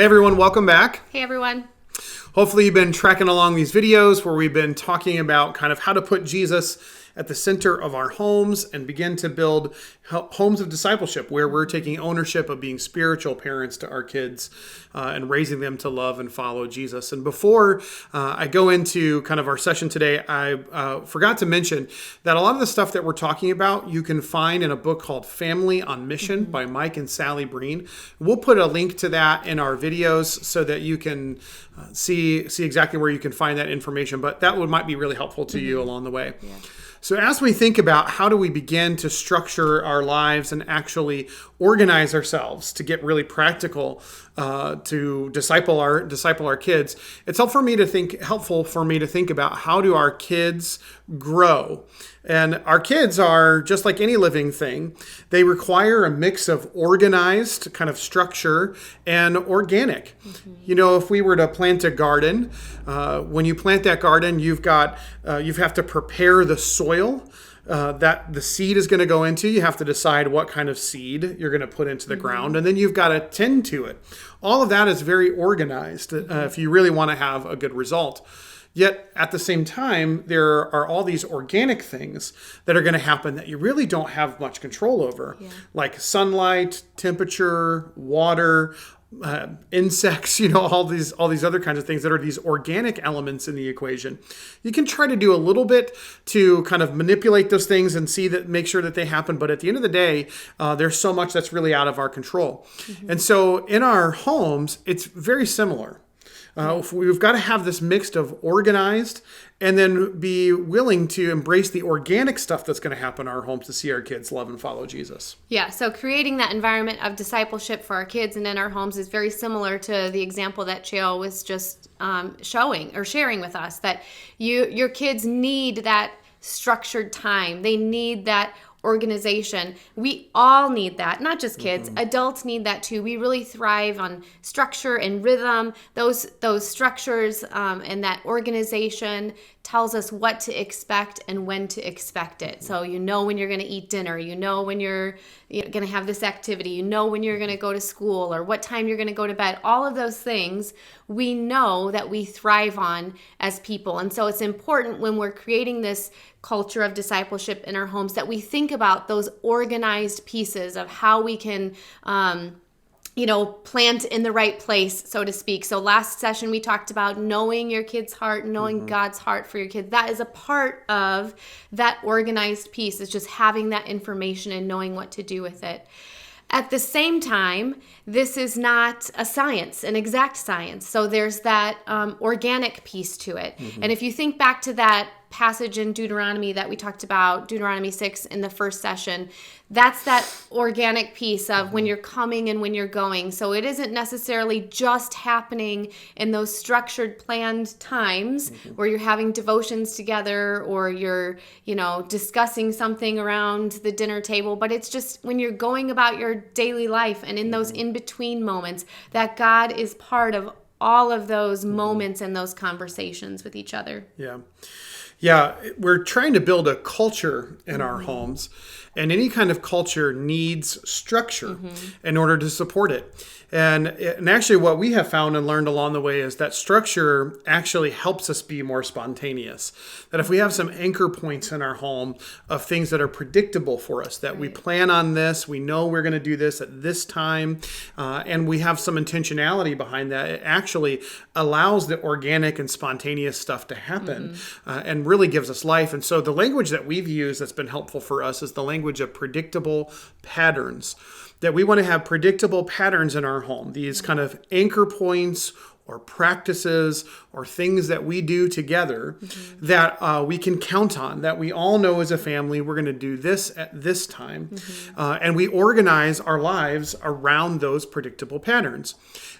Hey everyone, welcome back. Hey everyone. Hopefully you've been tracking along these videos where we've been talking about kind of how to put Jesus at the center of our homes and begin to build homes of discipleship where we're taking ownership of being spiritual parents to our kids and raising them to love and follow Jesus. And before I go into kind of our session today, I forgot to mention that a lot of the stuff that we're talking about you can find in a book called Family on Mission by Mike and Sally Breen. We'll put a link to that in our videos so that you can see exactly where you can find that information, but that might be really helpful to you along the way. Yeah. So as we think about how do we begin to structure our lives and actually organize ourselves to get really practical to disciple our kids, it's helpful for me to think about how do our kids grow. And our kids are just like any living thing. They require a mix of organized kind of structure and organic. Mm-hmm. You know, if we were to plant a garden, when you plant that garden, you have to prepare the soil that the seed is going to go into. You have to decide what kind of seed you're going to put into the ground, and then you've got to tend to it. All of that is very organized if you really want to have a good result. Yet at the same time, there are all these organic things that are going to happen that you really don't have much control over, like sunlight, temperature, water, insects, all these other kinds of things that are these organic elements in the equation. You can try to do a little bit to kind of manipulate those things and make sure that they happen. But at the end of the day, there's so much that's really out of our control. Mm-hmm. And so in our homes, it's very similar. We've got to have this mix of organized and then be willing to embrace the organic stuff that's going to happen in our homes to see our kids love and follow Jesus. Yeah, so creating that environment of discipleship for our kids and in our homes is very similar to the example that Chael was just sharing with us, that your kids need that structured time. They need that organization. We all need that, not just kids. Mm-hmm. Adults need that too. We really thrive on structure and rhythm. Those structures and that organization tells us what to expect and when to expect it. So you know when you're going to eat dinner, you know when you're going to have this activity, you know when you're going to go to school or what time you're going to go to bed. All of those things we know that we thrive on as people. And so it's important when we're creating this culture of discipleship in our homes that we think about those organized pieces of how we can plant in the right place, so to speak. So last session we talked about knowing your kid's heart, knowing God's heart for your kids. That is a part of that organized piece, is just having that information and knowing what to do with it. At the same time, this is not a science, an exact science. So there's that organic piece to it. Mm-hmm. And if you think back to that passage in Deuteronomy that we talked about, Deuteronomy 6 in the first session, that's that organic piece of when you're coming and when you're going. So it isn't necessarily just happening in those structured, planned times where you're having devotions together or you're, discussing something around the dinner table, but it's just when you're going about your daily life and in those in-between moments that God is part of all of those moments and those conversations with each other. Yeah, we're trying to build a culture in our homes, and any kind of culture needs structure in order to support it. And actually what we have found and learned along the way is that structure actually helps us be more spontaneous. That if we have some anchor points in our home of things that are predictable for us, that we plan on this, we know we're going to do this at this time, and we have some intentionality behind that, it actually allows the organic and spontaneous stuff to happen and really gives us life. And so the language that we've used that's been helpful for us is the language of predictable patterns. That we want to have predictable patterns in our home, these kind of anchor points or practices or things that we do together that we can count on, that we all know as a family, we're going to do this at this time. And we organize our lives around those predictable patterns.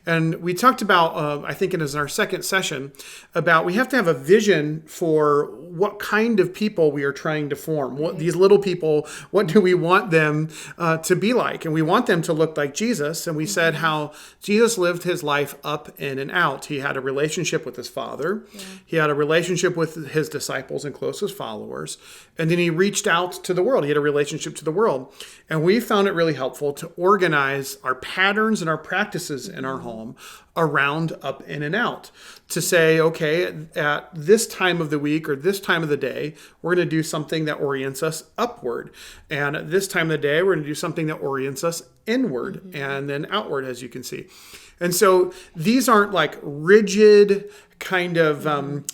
And we talked about, I think it is in our second session, about we have to have a vision for what kind of people we are trying to form. What these little people, what do we want them to be like? And we want them to look like Jesus. And we said how Jesus lived his life up in and out. He had a relationship with his Father. Yeah. He had a relationship with his disciples and closest followers. And then he reached out to the world. He had a relationship to the world. And we found it really helpful to organize our patterns and our practices in our home home around up, in, and out. To say, okay, at this time of the week or this time of the day, we're going to do something that orients us upward. And at this time of the day, we're going to do something that orients us inward and then outward, as you can see. And so these aren't like rigid kind of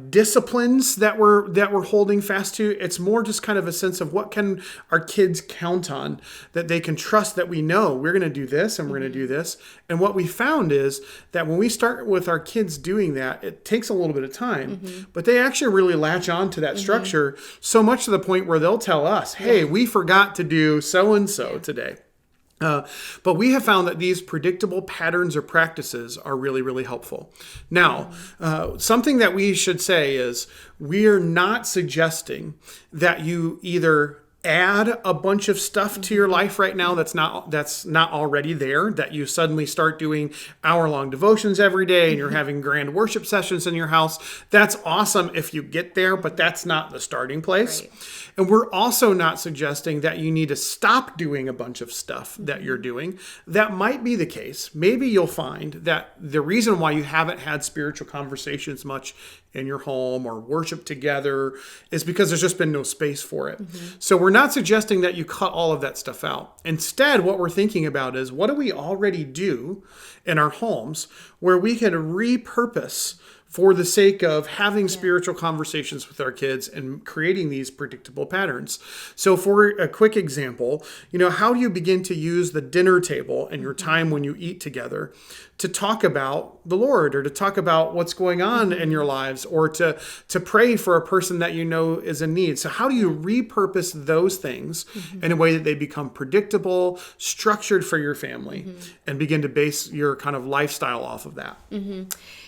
disciplines that we're holding fast to. It's more just kind of a sense of what can our kids count on, that they can trust that we know we're going to do this and we're going to do this. And what we found is that when we start with our kids doing that, it takes a little bit of time, but they actually really latch on to that structure so much to the point where they'll tell us, hey, we forgot to do so-and-so today. But we have found that these predictable patterns or practices are really, really helpful. Now, something that we should say is we are not suggesting that you either add a bunch of stuff to your life right now that's not already there, that you suddenly start doing hour-long devotions every day and you're having grand worship sessions in your house. That's awesome if you get there, but that's not the starting place. Right. And we're also not suggesting that you need to stop doing a bunch of stuff that you're doing. That might be the case. Maybe you'll find that the reason why you haven't had spiritual conversations much in your home or worship together is because there's just been no space for it. So we're not suggesting that you cut all of that stuff out. Instead, what we're thinking about is, what do we already do in our homes where we can repurpose for the sake of having spiritual conversations with our kids and creating these predictable patterns. So for a quick example, how do you begin to use the dinner table and your time when you eat together to talk about the Lord, or to talk about what's going on in your lives, or to pray for a person that you know is in need? So how do you repurpose those things in a way that they become predictable, structured for your family, and begin to base your kind of lifestyle off of that?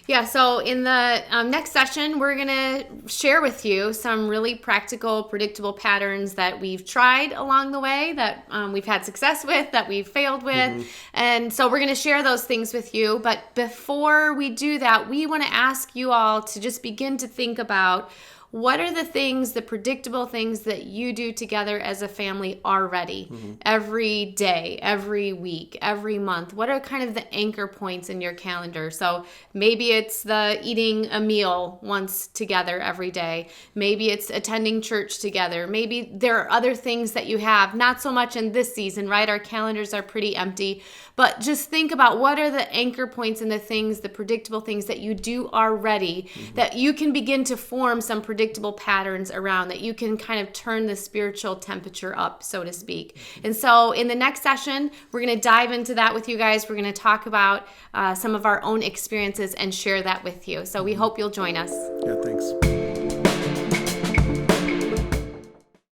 Yeah, so in the next session, we're going to share with you some really practical, predictable patterns that we've tried along the way, that we've had success with, that we've failed with. And so we're going to share those things with you. But before we do that, we want to ask you all to just begin to think about, what are the things, the predictable things that you do together as a family already, every day, every week, every month? What are kind of the anchor points in your calendar? So maybe it's the eating a meal once together every day. Maybe it's attending church together. Maybe there are other things that you have, not so much in this season, right? Our calendars are pretty empty. But just think about, what are the anchor points and the things, the predictable things that you do already, that you can begin to form some predictable patterns around, that you can kind of turn the spiritual temperature up, so to speak. And so in the next session, we're going to dive into that with you guys. We're going to talk about some of our own experiences and share that with you. So we hope you'll join us. Yeah, thanks.